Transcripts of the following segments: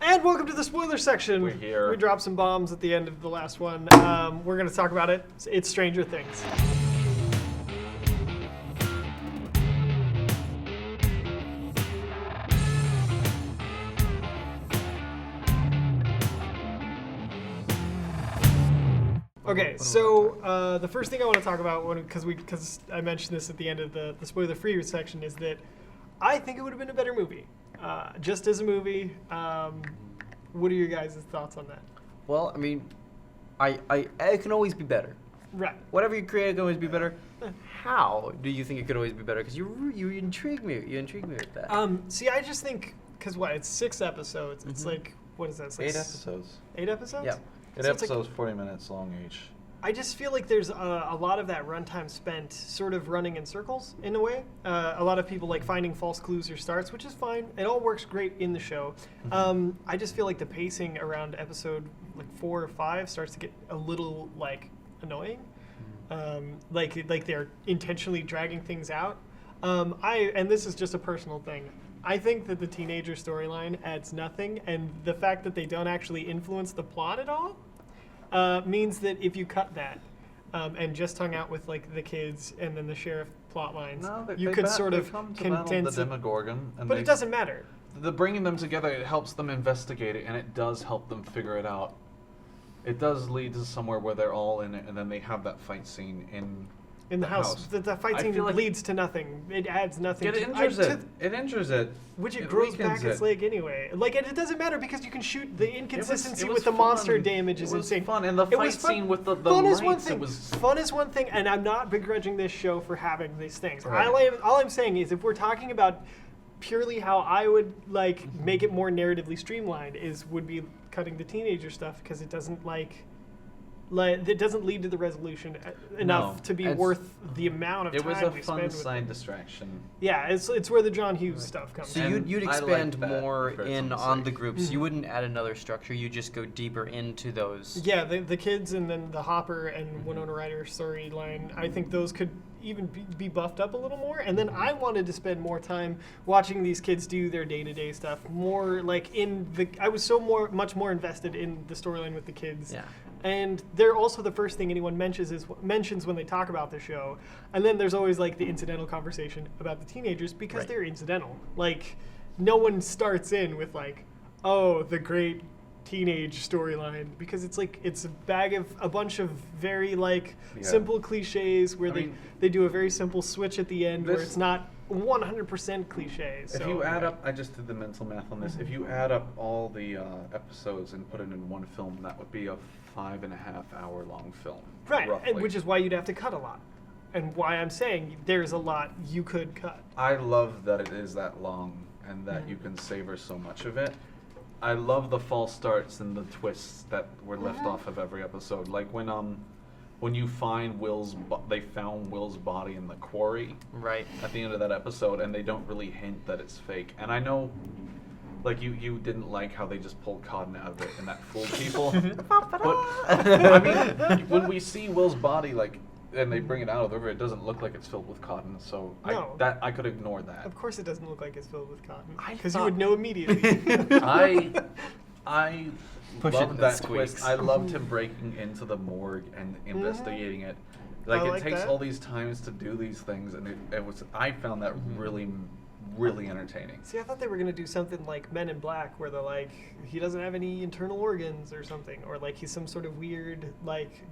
And welcome to the spoiler section. We're here. We dropped some bombs at the end of the last one. We're going to talk about it. It's Stranger Things. Okay, so the first thing I want to talk about, because I mentioned this at the end of the spoiler-free section, is that I think it would have been a better movie. Just as a movie, what are your guys' thoughts on that? Well, I mean, it can always be better. Right. Whatever you create can always be better. How do you think it could always be better? Because you intrigue me. You intrigue me with that. See, I just think, because it's 6 episodes. It's like, what is that? It's like 8 episodes. 8 episodes? Yeah. 8 So it's episodes, 40 minutes long each. I just feel like there's a lot of that runtime spent sort of running in circles in a way. A lot of people like finding false clues or starts, which is fine. It all works great in the show. I just feel like the pacing around episode 4 or 5 starts to get a little annoying. Like they're intentionally dragging things out. And this is just a personal thing. I think that the teenager storyline adds nothing, and the fact that they don't actually influence the plot at all means that if you cut that and just hung out with the kids and then the sheriff plot lines, you could sort of condense the it. Demogorgon, and But it doesn't matter. The bringing them together, it helps them investigate it, and it does help them figure it out. It does lead to somewhere where they're all in it, and then they have that fight scene in the house. The fight scene leads to nothing. It adds nothing. It injures it. It injures it. Which it grows back its leg anyway. And it doesn't matter because you can shoot the inconsistency with the monster damage is insane. It was fun, and the fight scene with the fun lights, is one thing. It was fun is one thing, and I'm not begrudging this show for having these things. Right. All I'm saying is if we're talking about purely how I would make it more narratively streamlined would be cutting the teenager stuff because it doesn't it doesn't lead to the resolution enough to be worth the amount of time we spend. It was a fun side distraction. Yeah, it's where the John Hughes stuff comes. So in. you'd expand more in on the groups. You wouldn't add another structure. You just go deeper into those. Yeah, the kids and then the Hopper and Winona Ryder storyline. I think those could even be buffed up a little more. And then I wanted to spend more time watching these kids do their day-to-day stuff. More I was much more invested in the storyline with the kids. Yeah. And they're also the first thing anyone mentions when they talk about the show. And then there's always the incidental conversation about the teenagers because they're incidental. No one starts in with the great teenage storyline because it's a bunch of very simple cliches where they do a very simple switch at the end where it's not 100% cliche. If you add up, I just did the mental math on this. If you add up all the episodes and put it in one film, that would be a 5.5-hour long film. Right, roughly. which is why you'd have to cut a lot. And why I'm saying there's a lot you could cut. I love that it is that long and that you can savor so much of it. I love the false starts and the twists that were left off of every episode. Like when you find they found Will's body in the quarry. Right. At the end of that episode, and they don't really hint that it's fake. And I know, you didn't like how they just pulled cotton out of it and that fooled people. But I mean, when we see Will's body, and they bring it out of the river, it doesn't look like it's filled with cotton. So I could ignore that. Of course, it doesn't look like it's filled with cotton because you would know immediately. I loved that twist. I loved him breaking into the morgue and investigating it. It takes all these times to do these things, and I found that really entertaining. See, I thought they were going to do something like Men in Black, where they're he doesn't have any internal organs or something, or he's some sort of weird,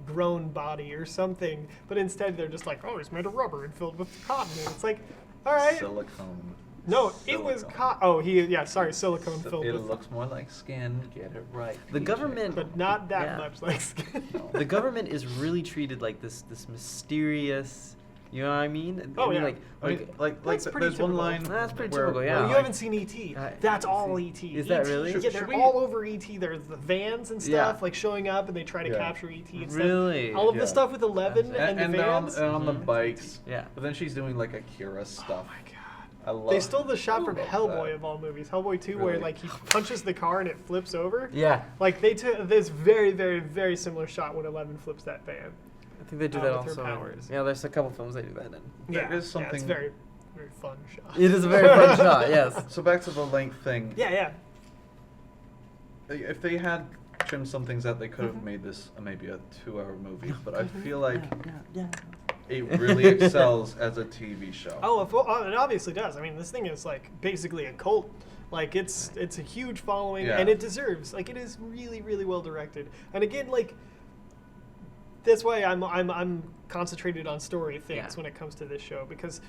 grown body or something. But instead, they're just he's made of rubber and filled with cotton. And it's all right. Silicone. No, it was cotton. Oh, silicone filled with. It looks more like skin. Get it right. The government, but not that much like skin. The government is really treated like this mysterious. You know what I mean? Oh, yeah. There's one line. That's pretty typical, yeah. Well, you haven't seen E.T. That's all E.T. Is that really? Yeah, they're all over E.T. There's the vans and stuff, showing up, and they try to capture E.T. and really? stuff. All of the stuff with 11 and the vans. And on the bikes. Yeah. But then she's doing Akira stuff. Oh, my God. They stole the shot from Hellboy of all movies. Hellboy 2, where he punches the car and it flips over. Yeah. They took this very, very, very similar shot when 11 flips that van. I think they do that also. Yeah, there's a couple films they do that in. Yeah, it's something. It's very, very fun shot. It is a very fun shot. Yes. So back to the length thing. Yeah. if they had trimmed some things out, they could have made this maybe a 2-hour movie. But I feel like it really excels as a TV show. Oh, it obviously does. I mean, this thing is like basically a cult. Like it's a huge following, Yeah. and it deserves. Like it is really, really well directed. And again, like that's why I'm concentrated on story things when it comes to this show, because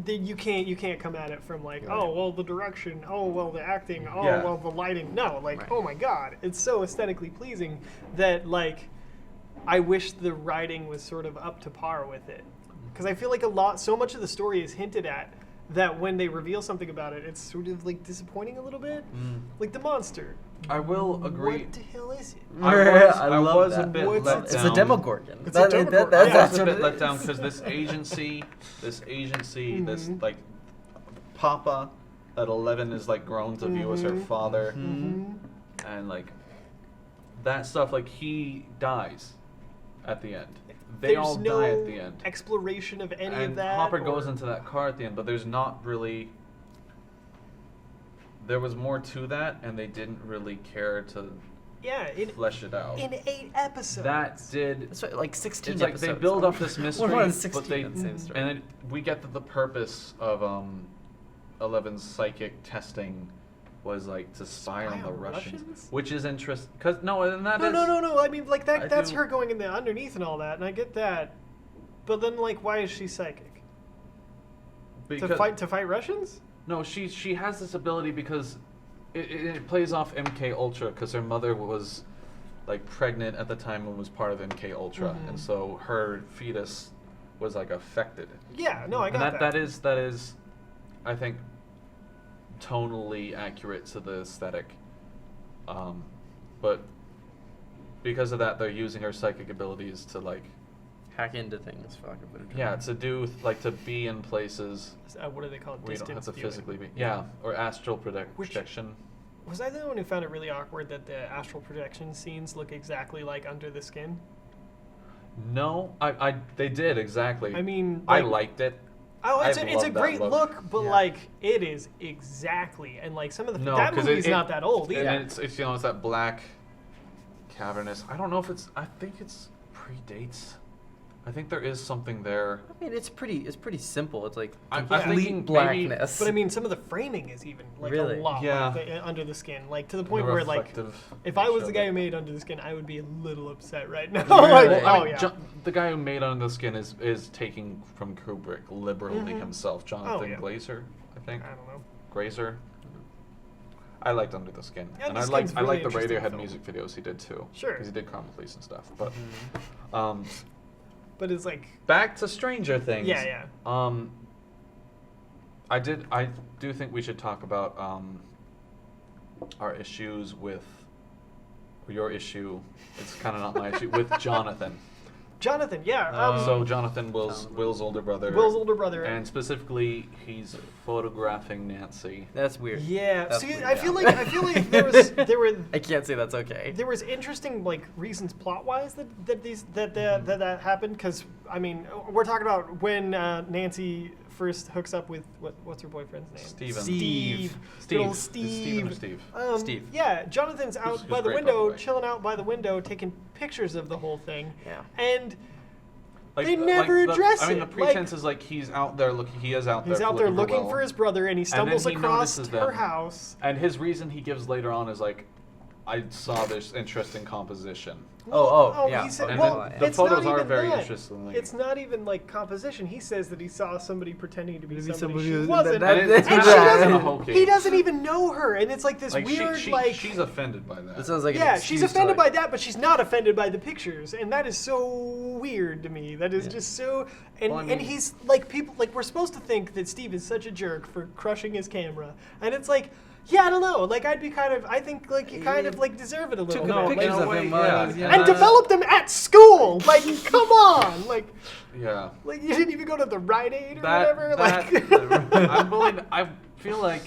you can't come at it from like, oh well, the direction, oh well, the acting, oh well, the lighting. No, like oh my god, it's so aesthetically pleasing that like I wish the writing was sort of up to par with it, because I feel like so much of the story is hinted at that when they reveal something about it, it's sort of like disappointing a little bit. Like the monster. I will agree. What the hell is it? I love was that. a bit let down. It's a Demogorgon. It's a Demogorgon. I Yeah. was a bit let down because this agency, this like Papa that 11 is like grown to view as her father, and like that stuff. Like he dies at the end. They all no die at the end. Exploration of any And of that. Hopper goes into that car at the end, but there's not really. There was more to that, and they didn't really care to flesh it out. In 8 episodes. That did. That's right, like 16 It's like episodes. they build up this mystery, More than but 16 they in the same story. and then we get that the purpose of 11's psychic testing was like to spy on the Russians, which is interesting. Cause no. I mean, like that's do- her going in the underneath and all that, and I get that. But then, like, why is she psychic? To fight Russians? No, she has this ability because it plays off MK Ultra, because her mother was like pregnant at the time and was part of MK Ultra, and so her fetus was like affected. Yeah, no, I got And that is, I think, tonally accurate to the aesthetic. But because of that, they're using her psychic abilities to like Hack into things, for lack of a better term. yeah, to do like to be in places What do they call it? where you don't have Distance to viewing. physically be. Yeah, or astral projection. Was I the one who found it really awkward that the astral projection scenes look exactly like Under the Skin? No, they did exactly. I mean, I like- liked it. Oh, it's I a love that great look, but Yeah. like it is exactly, and like some of the No, that 'cause movie's it- not that old either. And it's it's that black cavernous. I don't know if it's. I think it's predates. I think there is something there. I mean, it's pretty simple. It's like I'm complete thinking maybe- blackness. But I mean, some of the framing is even like Really? a lot Yeah. like Under the Skin, like to the point The where like reflective if I was nature the of guy it. who made Under the Skin, I would be a little upset right now. Well, Like, I oh mean, yeah. the guy who made Under the Skin is taking from Kubrick liberally himself, Jonathan yeah. Glazer, I think. I don't know. Grazer. I liked Under the Skin, Yeah, and Under I the liked Skin's really the interesting Radiohead film. music videos he did too. Sure. Because he did Crown Police and stuff. But But it's like back to Stranger Things. yeah. I do think we should talk about our issues with, or your issue. It's kind of not my issue with Jonathan. Jonathan, yeah. So Jonathan, Will's older brother. Will's older brother. And specifically, he's photographing Nancy. That's weird. Yeah. That's See, weird, I feel like there were I can't say that's okay. there was interesting like reasons plot wise that happened, because I mean we're talking about when Nancy first hooks up with what's her boyfriend's name? Steven. Steve. Good old Is it Steven or Steve? Steve. Yeah, Jonathan's out Who's by the great, by the window, way. chilling out by the window, taking pictures of the whole thing. Yeah. And they never address I mean, it. the pretense is like he's out there looking. He is out there. He's out there looking Will. for his brother, and he And then stumbles he across notices her them. house. And his reason he gives later on is like, I saw this interesting composition. Yeah. He said, And well, then the it's not photos are even very that. interesting. It's not even like composition. He says that he saw somebody pretending to be Maybe somebody somebody she who's- wasn't, that- and it's she kinda doesn't. hokey. He doesn't even know her, and it's like this Like weird, she's offended by that. That sounds like an yeah, she's excuse to, offended like- by that, but she's not offended by the pictures, and that is so weird to me. That is just so. And Well, I and mean- he's like people like we're supposed to think that Steve is such a jerk for crushing his camera, and it's like. Yeah, I don't know. Like, I think like you kind of like deserve it a little Took bit. pictures Like, of him yeah. while he was young. and developed them at school. Like, come on. Yeah. Like you didn't even go to the Rite Aid or That, whatever. that, Like, I'm willing. I feel like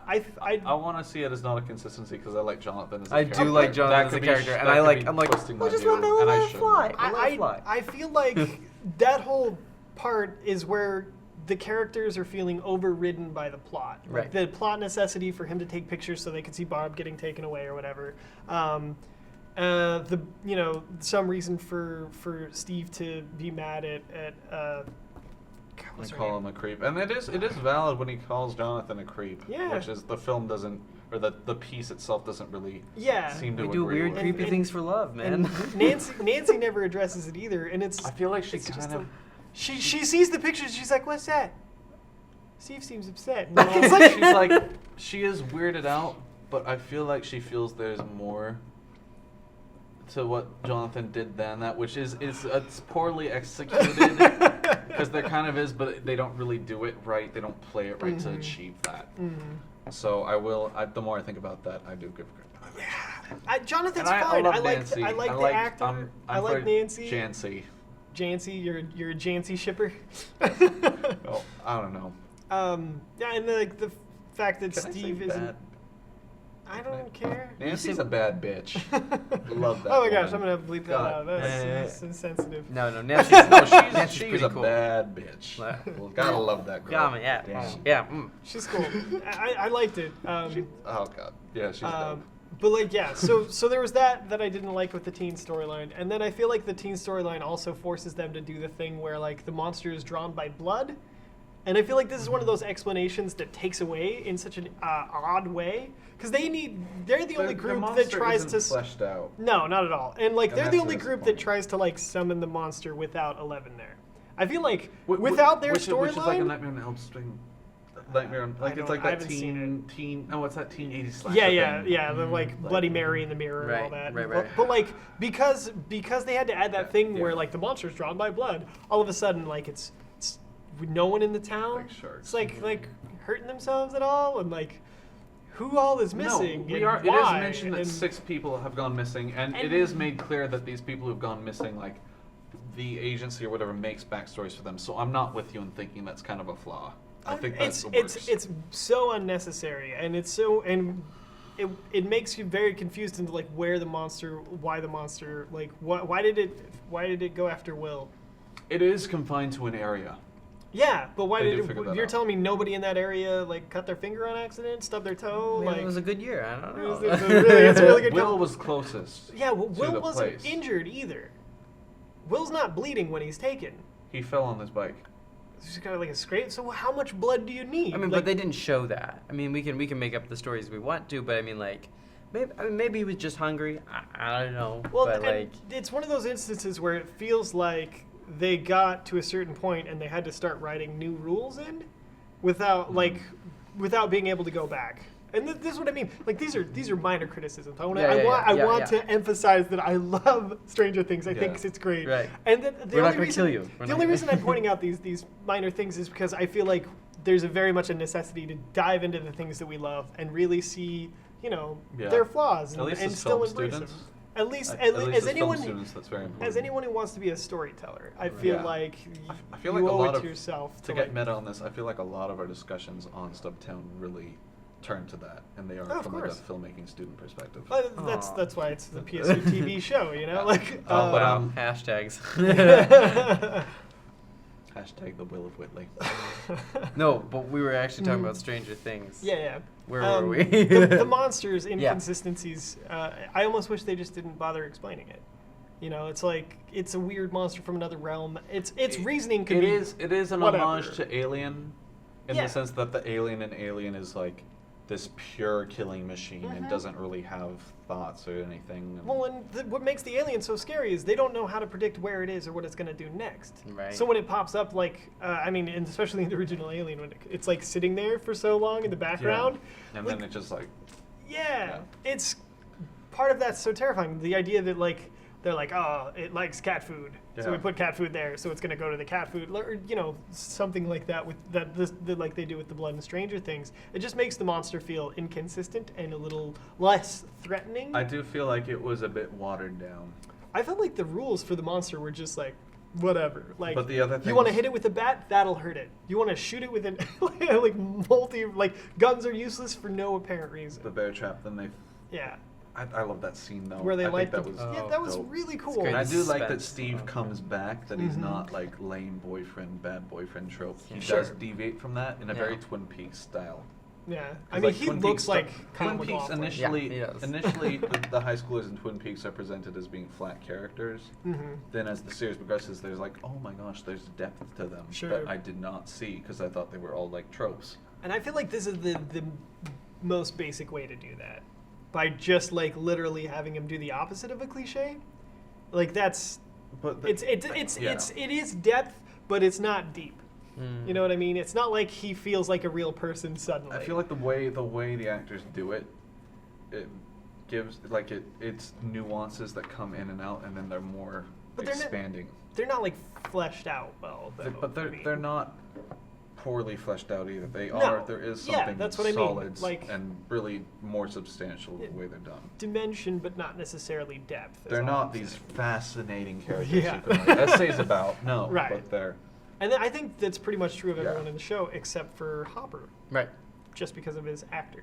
I want to see it as not a consistency because I like Jonathan as a I character. do like That Jonathan as could a be character, and that I could like. be I'm like, twisting my well, just view, let and I it shouldn't. fly. Let it fly. I feel like that whole part is where the characters are feeling overridden by the plot. Like Right. the plot necessity for him to take pictures so they could see Barb getting taken away or whatever. Some reason for Steve to be mad at I call him a creep, and it is valid when he calls Jonathan a creep. Yeah. Which is the film doesn't, or the piece itself doesn't really Yeah. seem to We do agree weird, with. creepy things for love, man. And Nancy never addresses it either, and it's. I feel like she it's just kind of. she sees the pictures. She's like, "What's that?" Steve seems upset. No, It's like, she's like, she is weirded out, but I feel like she feels there's more to what Jonathan did than that, which is it's poorly executed because there kind of is, but they don't really do it right. They don't play it right to achieve that. So the more I think for that, I do give credit. Jonathan's And fine. love I like Nancy. I like I the like- actor. I'm I like for Nancy. Jancy. Jancy, you're a Jancy shipper. Oh, I don't know. Yeah, and the fact that Can I say Steve isn't. bad? I don't care. Nancy's a bad bitch. Love that. Oh my gosh, woman. I'm gonna bleep that God. out. That's insensitive. No, Nancy's, No, Nancy's she's pretty a cool. bad bitch. Yeah. Well, gotta love that girl. Yeah, man, yeah, Damn. yeah. She's cool. I liked it. Oh god, yeah, she's dope. But like, yeah, so there was that I didn't like with the teen storyline, and then I feel like the teen storyline also forces them to do the thing where like the monster is drawn by blood, and I feel like this is one of those explanations that takes away in such an odd way because they're the only group that tries to fleshed out. No, not at all, and like And they're the that's only group that disappointing. tries to like summon the monster without 11 there. I feel like without their which is like a storyline. Nightmare on Elm Street. Nightmare on, like it's like I that haven't seen teen. Oh, what's that teen 80s slasher Yeah, thing? the like Bloody Mary in the mirror and all Right, that. right. But like because they had to add that Yeah, thing yeah. where like the monster's drawn by blood, all of a sudden like it's no one in the town. Like sharks. It's like hurting themselves at all, and like who all is missing? No, and It is why, mentioned that and- 6 people have gone missing, and it And- is made clear that these people who've gone missing, like the agency or whatever, makes backstories for them. So I'm not with you in thinking that's kind of a flaw. I think that's it's so unnecessary, and it makes you very confused into like why the monster, like why did it go after Will? It is confined to an area. Yeah, but why They did do figure that you're out. telling me nobody in that area like cut their finger on accident, stubbed their toe? Man, like it was a good year. I don't know. it's a really good. Will was closest. Yeah, well, to Will the wasn't place. injured either. Will's not bleeding when he's taken. He fell on his bike. He's got like a scrape. So how much blood do you need? I mean, like, but they didn't show that. I mean, we can make up the stories we want to, but I mean, like, maybe he was just hungry. I don't know. Well, but and like, it's one of those instances where it feels like they got to a certain point and they had to start writing new rules in, without being able to go back. And this is what I mean. Like these are minor criticisms. I want to emphasize that I love Stranger Things. I think it's great. Right. And the We're not only gonna reason, kill you. We're The not only gonna- reason I'm pointing out these minor things is because I feel like there's a very much a necessity to dive into the things that we love and really see, Yeah. their flaws At least and as still film embrace them. students. At least At as least as film anyone students, that's very important. as anyone who wants to be a storyteller, I feel Yeah. like I feel you like a owe lot it of to yourself to to get like, meta on this. I feel like a lot of our discussions on Stubtown really turn to that, and they are Oh, of from like a course. filmmaking student perspective. But Aw. that's why it's the PSU TV show, you know, like. But, hashtags. Hashtag the Will of Whitley. No, but we were actually talking about Stranger Things. yeah. Where were we? the monsters' inconsistencies. I almost wish they just didn't bother explaining it. You know, it's like it's a weird monster from another realm. Its reasoning could It be. is an whatever. homage to Alien, in Yeah. the sense that the alien in Alien is like this pure killing machine and doesn't really have thoughts or anything. Well, and what makes the alien so scary is they don't know how to predict where it is or what it's going to do next. Right. So when it pops up, like, and especially in the original Alien, when it's like sitting there for so long in the background. And like, then it just like yeah, it's part of that's so terrifying. The idea that like they're like, oh, it likes cat food, so we Yeah. put cat food there, so it's gonna go to the cat food, or something like that with that like they do with the blood and Stranger Things. It just makes the monster feel inconsistent and a little less threatening. I do feel like it was a bit watered down. I felt like the rules for the monster were just like whatever. Like, But the other you want to things- hit it with a bat, that'll hurt it. You want to shoot it with an like guns are useless for no apparent reason. The bear trap, then they Yeah. I love that scene though. Where they I light think the that was yeah, that was dope. really cool. good. And I do like that Suspense. Steve comes back, that he's Mhm. not like lame boyfriend, bad boyfriend trope. He Sure. does deviate from that in a very Yeah. Twin Peaks style. Yeah, 'Cause, I mean, like, he Twin looks Peaks- like Twin Kyle Peaks MacLachlan. initially, Yeah, he does. initially the high schoolers in Twin Peaks are presented as being flat characters. Mhm. Then as the series progresses, there's like, oh my gosh, there's depth to them Sure. that I did not see because I thought they were all like tropes. And I feel like this is the most basic way to do that, by just like literally having him do the opposite of a cliche. Like that's But it is depth, but it's not deep. Mm. You know what I mean? It's not like he feels like a real person suddenly. I feel like the way the actors do it, it gives like it's nuances that come in and out, and then they're more But they're not- expanding. they're not like fleshed out well. Though, But I mean. they're not poorly fleshed out either. They No. are. There is Yeah, something that's what I mean. solid Like- and really more substantial the way they're done. dimension, but not necessarily depth. is They're all not I'm these saying. fascinating characters Yeah. you can write essays about. No, Right. but they're And then I think that's pretty much true of Yeah. everyone in the show except for Hopper, Right. just because of his actor.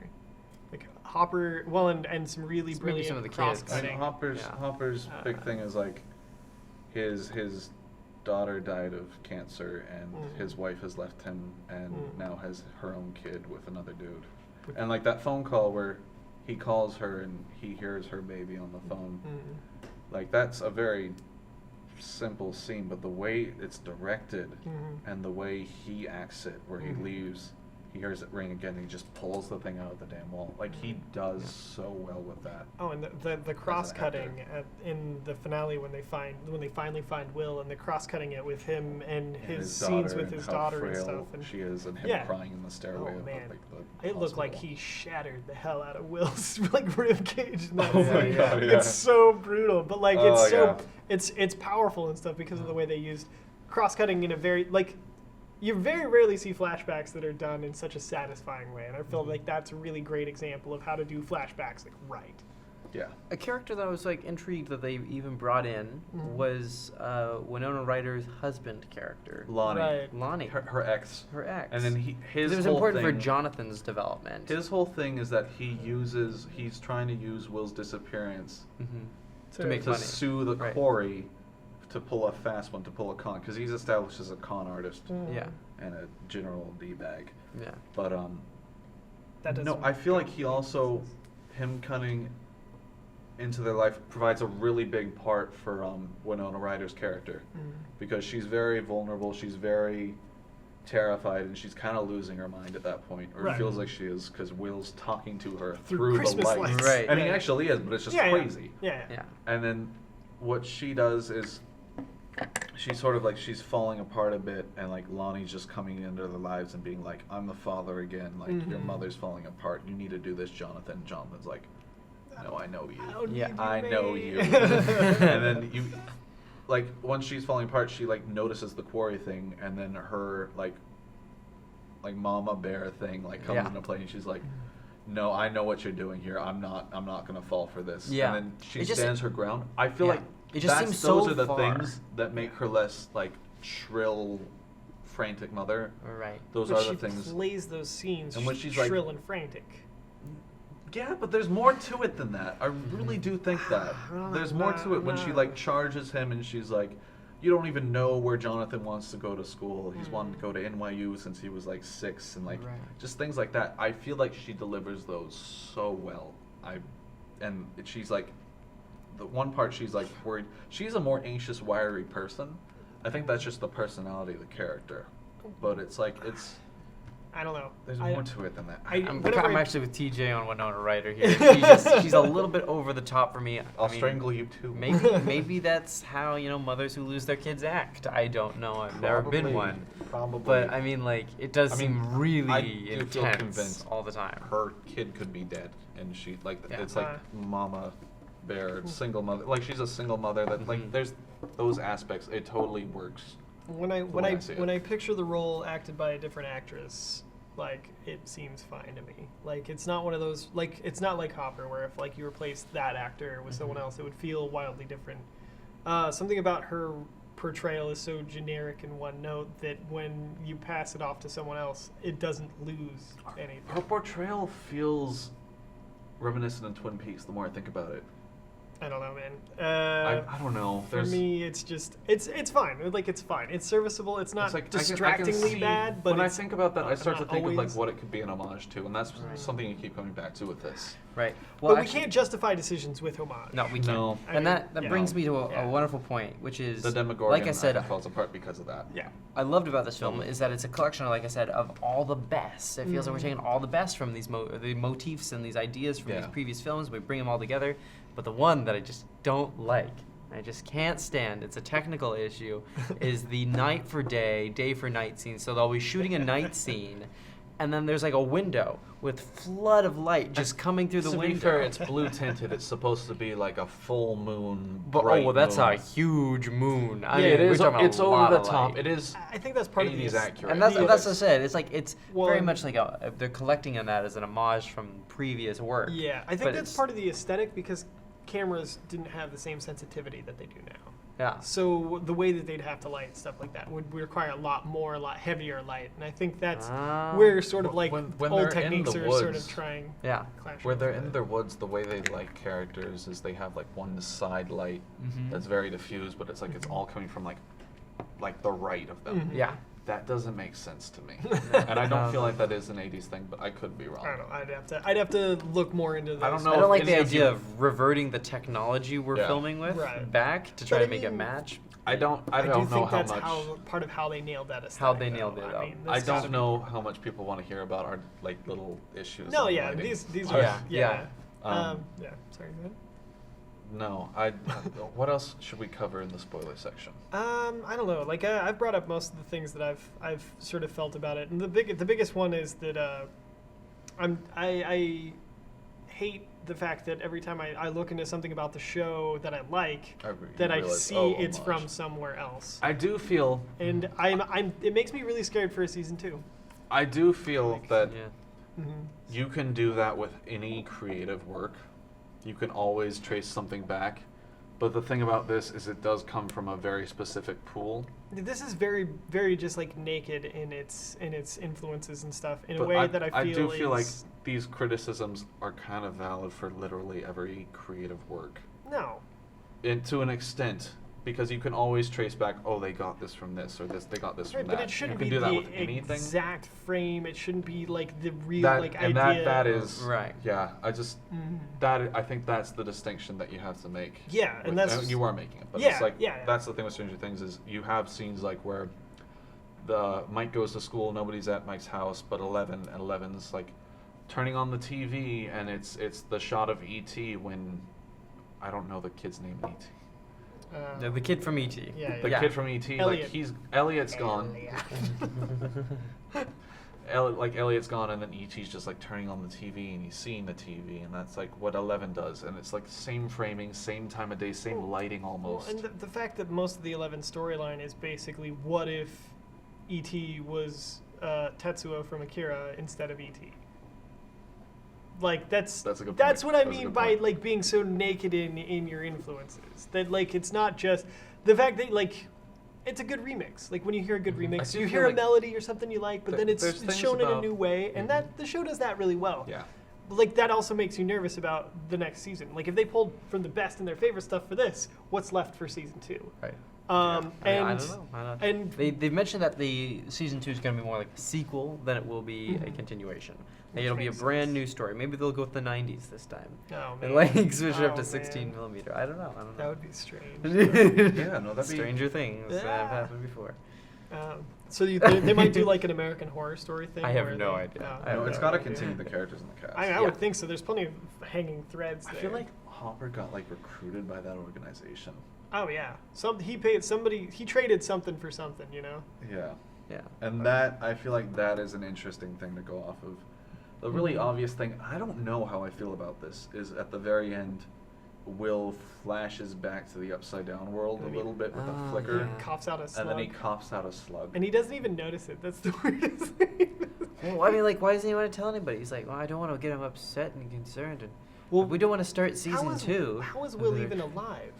Like Hopper, well, and some really It's maybe brilliant some of the kids. cross-cutting. I mean, Hopper's Yeah. Hopper's big Uh, thing is like his daughter died of cancer and his wife has left him and now has her own kid with another dude. And like that phone call where he calls her and he hears her baby on the phone. Like that's a very simple scene, but the way it's directed and the way he acts it, where he leaves, he hears it ring again, and he just pulls the thing out of the damn wall. Like he does so well with that. Oh, and the cross-cutting in the finale when they finally find Will, and the cross-cutting it with him and his scenes with and his how daughter and frail stuff. And she is, and him Yeah. crying in the stairway Oh of man, like, the it looked like hospital. he shattered the hell out of Will's like rib cage. In that Oh scene. my God, yeah. It's so brutal, but like Oh, it's so yeah. it's powerful and stuff because of the way they used cross-cutting in a very like. You very rarely see flashbacks that are done in such a satisfying way, and I feel like that's a really great example of how to do flashbacks like right. Yeah. A character that I was like intrigued that they even brought in was Winona Ryder's husband character, Lonnie. Right. Lonnie, Her ex. her ex. And then his it was whole important for thing- Jonathan's development. His whole thing is that he's trying to use Will's disappearance to make to money. sue the Right. quarry to pull a fast one, to pull a con, because he's established as a con artist Yeah, and a general d-bag. yeah. But That doesn't no, I feel like go he with also business. him cutting into their life provides a really big part for Winona Ryder's character, because she's very vulnerable, she's very terrified, and she's kind of losing her mind at that point, or Right. feels like she is, because Will's talking to her Through through the Christmas lights. lights. Right. And he Yeah. actually is, but it's just Yeah, crazy. Yeah. Yeah. And then what she does is she's sort of like she's falling apart a bit, and like Lonnie's just coming into their lives and being like, I'm the father again, like your mother's falling apart, you need to do this, Jonathan. Jonathan's like, no, I know you. I don't Yeah, need you, I know mate. you. And then you, like, once she's falling apart, she like notices the quarry thing, and then her like mama bear thing like comes Yeah. into play, and she's like, no, I know what you're doing here. I'm not gonna fall for this. Yeah. And then she It just- stands her ground. I feel Yeah. like It just that's, seems those so are the far. things that make her less like shrill, frantic mother. Right. Those But are she the things. plays those scenes And when she's like- shrill and frantic. Yeah, but there's more to it than that. I really do think that. There's more to it when she like charges him and she's like, you don't even know where Jonathan wants to go to school. He's wanted to go to NYU since he was like 6, and like Right. just things like that. I feel like she delivers those so well. And she's like, the one part she's like worried. She's a more anxious, wiry person. I think that's just the personality of the character. But it's like I don't know. there's I- more to it than that. I'm whenever I- actually with TJ on Winona Ryder here. She's a little bit over the top for me. I'll I mean, strangle you too. Maybe that's how mothers who lose their kids act. I don't know. I've never been Probably. one. Probably. But I mean, like, it does I mean, seem really I do feel intense convinced all the time. her kid could be dead, and she like Yeah. it's like mama bear, single mother. Like she's a single mother. That like there's those aspects. It totally works. When I way I see it. when I picture the role acted by a different actress, like it seems fine to me. Like it's not one of those like it's not like Hopper where if like you replaced that actor with someone else, it would feel wildly different. Something about her portrayal is so generic in one note that when you pass it off to someone else, it doesn't lose anything. Her portrayal feels reminiscent of Twin Peaks the more I think about it. I don't know, man. I don't know. For me, it's just it's fine. Like it's fine. It's serviceable. It's not It's like, I can distractingly see- bad. But when I it's think about that, I start to not think of like always. what it could be an homage to, and that's something you keep coming back to with this. Right. Well, but actually, we can't justify decisions with homage. No, we can't. No. I And mean, that yeah. brings me to Yeah. a wonderful point, which is The Demogorgon like I said, think, falls apart because of that. Yeah. I loved about this film is that it's a collection, like I said, of all the best. It feels like we're taking all the best from these the motifs and these ideas from these Yeah. previous films. We bring them all together. But the one that I just don't like, I just can't stand, it's a technical issue, is the night for day, day for night scene. So they'll be shooting a night scene, and then there's like a window with flood of light just coming through the To window. be fair, it's blue tinted. It's supposed to be like a full moon. But, bright well, that's moon. a huge moon. I Yeah, mean, it we're is. talking It's a over lot the of top. light. It is. I think that's part of 80s the accurate. And that's Yeah. what I said. It's like it's Well, very much like they're collecting on that as an homage from previous work. Yeah, I think But that's it's- part of the aesthetic because cameras didn't have the same sensitivity that they do now. Yeah. So the way that they'd have to light stuff like that would require a lot heavier light, and I think that's where sort of like when old they're in techniques the are sort of woods- trying. Yeah. Clash Where with they're it. in their woods, the way they light characters is they have like one side light that's very diffused, but it's like it's all coming from like the right of them. Yeah. That doesn't make sense to me, and I don't feel like that is an '80s thing, but I could be wrong. I don't know. I'd have to look more into this. I don't know I if don't like any the of idea you- of reverting the technology we're Yeah. filming with Right. back to try But to I make it mean, match. I don't I do know think how that's much. part of how they nailed that aesthetic. How they though. nailed it, I though. mean, I that's gotta don't be- know how much people want to hear about our like little issues. No, on yeah, lighting. these Oh, are yeah, yeah. Um, Yeah, sorry, man. No, what else should we cover in the spoiler section? I don't know. Like I've brought up most of the things that I've sort of felt about it, and the biggest one is that I hate the fact that every time I look into something about the show that I like, that I realize, see oh, it's homage. from somewhere else, I do feel. and it makes me really scared for a season 2. I do feel that Yeah. you can do that with any creative work. You can always trace something back. But the thing about this is it does come from a very specific pool. This is very, very just like naked in its influences and stuff in a But way that I feel do feel like is these criticisms are kind of valid for literally every creative work. no. And to an extent, because you can always trace back, oh, they got this from this, or they got this Right, from but that. it shouldn't you be can do that the with anything. exact frame. It shouldn't be like the real That, like and idea. that is Right. Yeah, I just I think that's the distinction that you have to make. Yeah, and that's- you are making it, but Yeah, it's like yeah. that's the thing with Stranger Things is you have scenes like where the Mike goes to school, nobody's at Mike's house, but 11's like turning on the TV, and it's the shot of E.T. when I don't know the kid's name in E.T. The kid from E.T. Yeah, The yeah. kid from E.T. Elliot. like Elliot's gone. Elliot's gone, and then E.T.'s just like turning on the TV, and he's seeing the TV, and that's like what 11 does, and it's like same framing, same time of day, same lighting Well, almost. and the fact that most of the 11 storyline is basically what if E.T. was Tetsuo from Akira instead of E.T. Like that's That's a good that's point. what I That's a mean good by point. like being so naked in your influences. That like it's not just the fact that like it's a good remix. Like when you hear a good remix, do you feel hear a like melody or something you like, but then there's it's things shown in a about- new way, and that the show does that really well. Yeah. But, like that also makes you nervous about the next season. Like if they pulled from the best and their favorite stuff for this, what's left for season 2? Right. And I don't know. and They've mentioned that the season 2 is going to be more like a sequel than it will be a continuation. Like, it'll be a makes brand sense. new story. Maybe they'll go with the 90s this time. oh And man, like switch it up Oh, to man. 16 millimeter. I don't know. That would be strange. Yeah, no, that'd be- Stranger things that have Yeah. happened before. So they might do like an American Horror Story thing. I have where no they- idea. oh, I have No, it's no got to idea. continue the characters in the cast. I Yeah. would think so. There's plenty of hanging threads I there. feel like Hopper got like recruited by that organization. Oh yeah, he paid somebody. He traded something for something. You know. Yeah. Yeah. And that, I feel like that is an interesting thing to go off of. The really obvious thing, I don't know how I feel about this, is at the very end, Will flashes back to the upside down world a little bit with a Oh, flicker, yeah. Coughs out a slug. and then he coughs out a slug. And he doesn't even notice it. That's the weirdest thing. Well, I mean, like, why doesn't he want to tell anybody? He's like, well, I don't want to get him upset and concerned. And Well, we don't want to start season 2. How is Will even alive?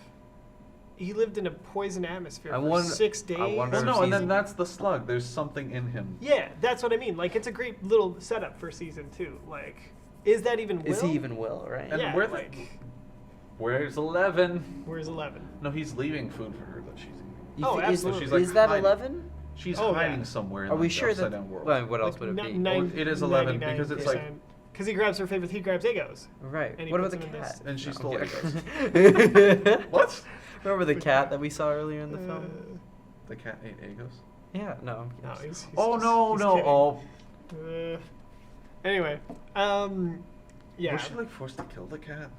He lived in a poison atmosphere I for wonder- 6 days. I wonder Well, if no, and then season- that's the slug. There's something in him. Yeah, that's what I mean. Like, it's a great little setup for season 2. Like, Is that even Will? Is he even Will, right? And Yeah, where's like- where's 11? Where's 11? No, he's leaving food for her that she's eating. Oh, Is, absolutely. She's, like, is that hiding. 11? She's Oh, hiding yeah. somewhere in Are we like, sure the that? upside down world. Well, what else would it be? It is 11 because it's like- because he grabs her favorite. He grabs Eggos. Right. And he What about puts the him in cat? And she No, stole I'm Eggos. kidding. What? Remember the The cat cat. that we saw earlier in the film? The cat ate Eggos? Yeah. No. I'm No, kidding. he's Oh just- no, he's no. kidding. Oh. Anyway, yeah. Was she like forced to kill the cat?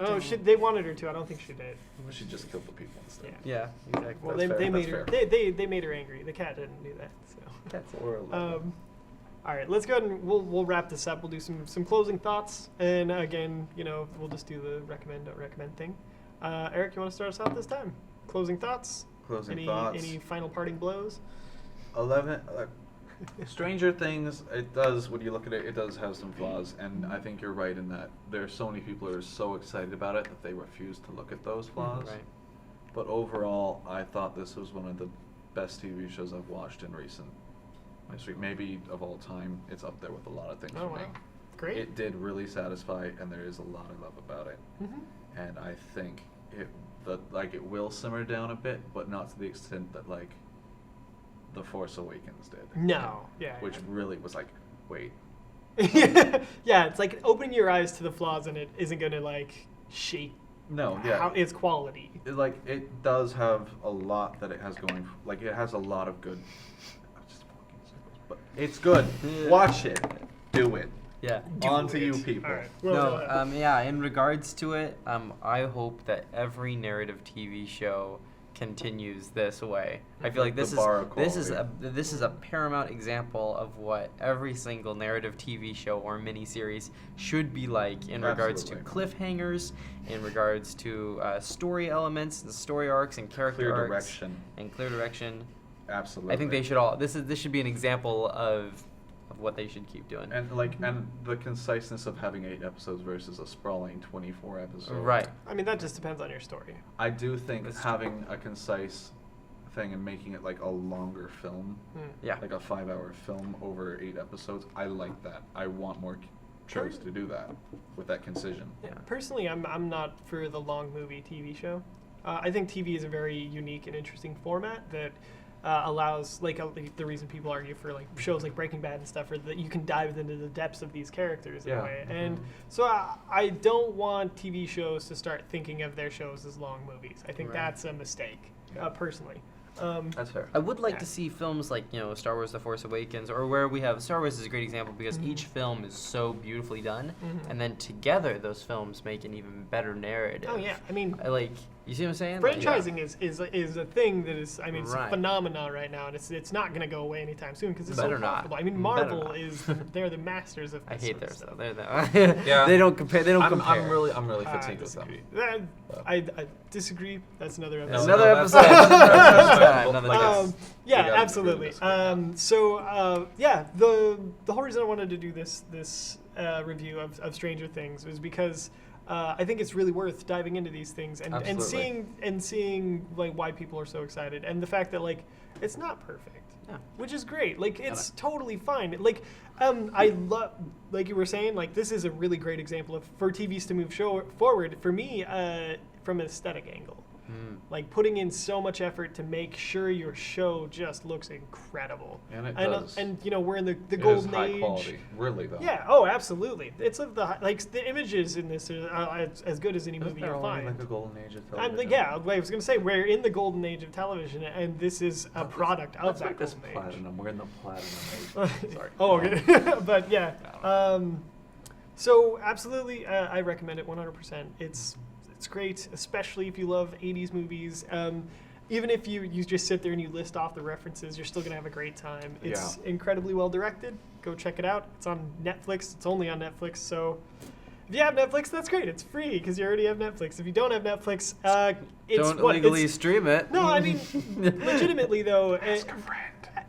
Oh, they wanted her to. I don't think she did. Or she just killed the people instead? Yeah. Yeah. Exactly. Well, That's they fair, made that's her. fair. They made her angry. The cat didn't do that. So. That's it. Or 11. All right, let's go ahead and we'll wrap this up. We'll do some closing thoughts, and again, we'll just do the recommend don't recommend thing. Eric, you want to start us out this time? Closing thoughts. Closing thoughts. Any final parting blows? 11. Stranger Things. It does. When you look at it, it does have some flaws, and I think you're right in that there's so many people who are so excited about it that they refuse to look at those flaws. Right. But overall, I thought this was one of the best TV shows I've watched in recent history, maybe of all time. It's up there with a lot of things Oh for me. wow, great. It did really satisfy, and there is a lot I love about it. Mhm. And I think it will simmer down a bit, but not to the extent that like The Force Awakens did. No, yeah. Which really was like, wait. Yeah, it's like opening your eyes to the flaws, and it isn't going to like shape No, yeah. how its quality. It does have a lot that it has going. Like it has a lot of good. I'm just walking in circles, but it's good. Yeah. Watch it. Do it. Yeah. On to it. you people. All right. No, yeah, in regards to it, I hope that every narrative TV show continues this way. I feel like The this bar of is quality. this is a paramount example of what every single narrative TV show or miniseries should be like in regards to Absolutely. cliffhangers, in regards to story elements and story arcs and character Clear arcs direction. and clear direction. Absolutely. I think they should all this should be an example of what they should keep doing. And the conciseness of having 8 episodes versus a sprawling 24 episodes. Right. I mean, that just depends on your story. I do think That's having a concise thing and making it like a longer film, Yeah. like a 5-hour film over 8 episodes, I like that. I want more shows to do that with that concision. Yeah. Personally, I'm not for the long movie TV show. I think TV is a very unique and interesting format that allows, like, the reason people argue for like shows like Breaking Bad and stuff, are that you can dive into the depths of these characters in a Yeah. way. And so I don't want TV shows to start thinking of their shows as long movies. I think Right. that's a mistake, Yeah. Personally. That's fair. I would like Yeah. to see films like, Star Wars The Force Awakens, or where we have Star Wars is a great example because Mhm. each film is so beautifully done, Mhm. and then together those films make an even better narrative. Oh yeah, I mean, You see what I'm saying? Like, franchising is a thing that is, I mean, it's Right. a phenomenon right now, and it's not going to go away anytime soon because it's Better so not. profitable. I mean, Better Marvel not. they're the masters of I this hate sort their of stuff. stuff. They're the, Yeah. They don't compare. They don't I'm compare. really I fatigued with them. disagree. I disagree. That's another No, episode. Another that's- episode. that's fine. Another Like, time. it's- Yeah, we gotta absolutely. agree on this The whole reason I wanted to do this review of Stranger Things was because I think it's really worth diving into these things and Absolutely. seeing like why people are so excited, and the fact that like it's not perfect. Yeah. Which is great. Like it's totally fine. Like I love, like you were saying, like this is a really great example of for TVs to move forward. For me, from an aesthetic angle, like putting in so much effort to make sure your show just looks incredible. And it and, does. And we're in the It is golden high age. quality, really though. Yeah. Oh, absolutely. It's of the the images in this are as good as any Isn't movie there you'll only find. like a golden age of I'm television? like, yeah, I was gonna say we're in the golden age of television, and this is a product of Let's that make this golden age. platinum. We're in the platinum age. Sorry. Oh, okay. But yeah. So absolutely, I recommend it 100%. It's great, especially if you love 80s movies. Even if you just sit there and you list off the references, you're still gonna have a great time. It's incredibly well directed. Go check it out. It's on Netflix. It's only on Netflix. So if you have Netflix, that's great. It's free because you already have Netflix. If you don't have Netflix, it's Don't what, legally it's, stream it. no, I mean, legitimately though, Ask a friend.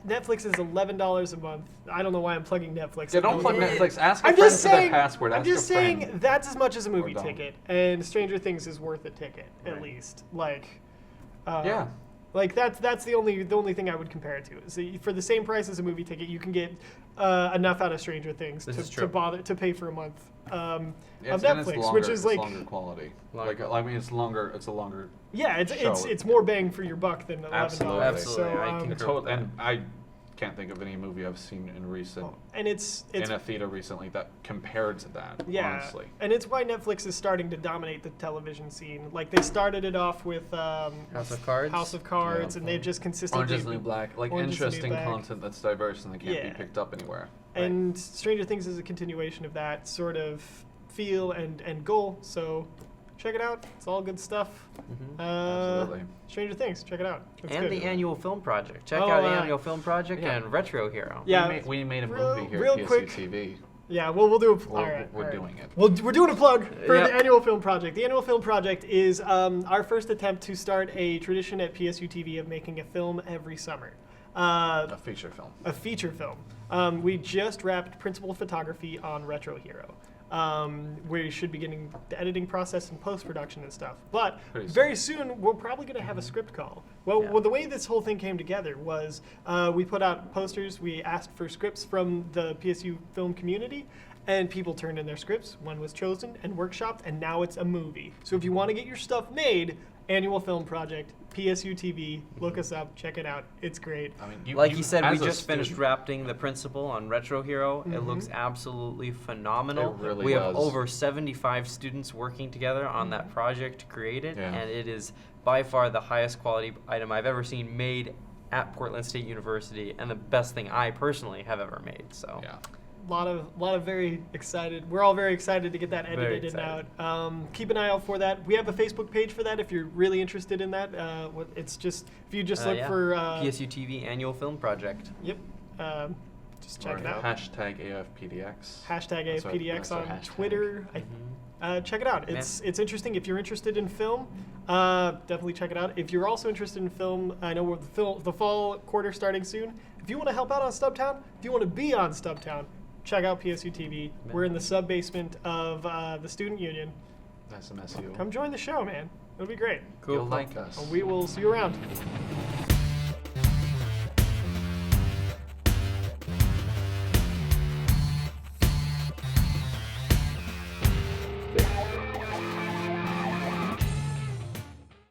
Netflix is $11 a month. I don't know why I'm plugging Netflix. Yeah, don't plug Yeah. Netflix. Ask a I'm friend just for saying. their password. I'm Ask just a friend. saying that's as much as a movie don't. ticket, and Stranger Things is worth a ticket at Right. least. Like, Yeah. Like that's the only thing I would compare it to. So for the same price as a movie ticket, you can get enough out of Stranger Things This is to true. bother to pay for a month of And it's Netflix, longer, which is it's like longer quality. Longer. Like I mean, it's longer. It's a longer. yeah, it's show. it's more bang for your buck than $11. Absolutely. Absolutely, So, I concur. It's with that. and I can't think of any movie I've seen in recent and it's in a theater recently that compared to that. yeah, Honestly. and it's why Netflix is starting to dominate the television scene. Like they started it off with House of Cards. House of Cards, Yeah. and they've just consistently Orange is the New Black, like Orange is the New interesting Black. content that's diverse and that can't Yeah. be picked up anywhere. And Stranger Things is a continuation of that sort of feel and goal. So check it out. It's all good stuff. Mhm. Absolutely. Stranger Things. Check it out. It's And good. the annual film project. Check Oh, out the annual film project yeah. and Retro Hero. Yeah. we made a real- movie here real at quick. PSUTV. Yeah, we'll do a. We're, all right, we're all right. doing it. We're doing a plug for Yep. the annual film project. The annual film project is our first attempt to start a tradition at PSU TV of making a film every summer. A feature film. A feature film. We just wrapped principal photography on Retro Hero. We should be getting the editing process and post-production and stuff. But Pretty soon. very soon, we're probably going to have a script call. Well, Yeah. well, the way this whole thing came together was we put out posters. We asked for scripts from the PSU film community, and people turned in their scripts. One was chosen and workshopped, and now it's a movie. So if you want to get your stuff made, annual film project, PSU TV, look us up, check it out. It's great. I mean, Like you said, we as a just finished student- wrapping the principal on Retro Hero. It Mhm. looks absolutely phenomenal. It really we have does. over 75 students working together on that project to create it, Yeah. and it is by far the highest quality item I've ever seen made at Portland State University, and the best thing I personally have ever made. So Yeah. lot of very excited. We're all very excited to get that Very edited and excited. out. Keep an eye out for that. We have a Facebook page for that if you're really interested in that. It's just if you just look yeah. for PSU TV annual film project. yep, just check Or it out. Hashtag AFPDX. Hashtag That's our- AFPDX that's our on hashtag. Twitter. Check it out. It's interesting. If you're interested in film, definitely check it out. If you're also interested in film, I know we're the fall quarter starting soon. If you want to help out on Stubtown, if you want to be on Stubtown, check out PSU TV. We're in the sub basement of the student union. SMSU. Come join the show, man. It'll be great. Cool. You'll like us. We will see you around.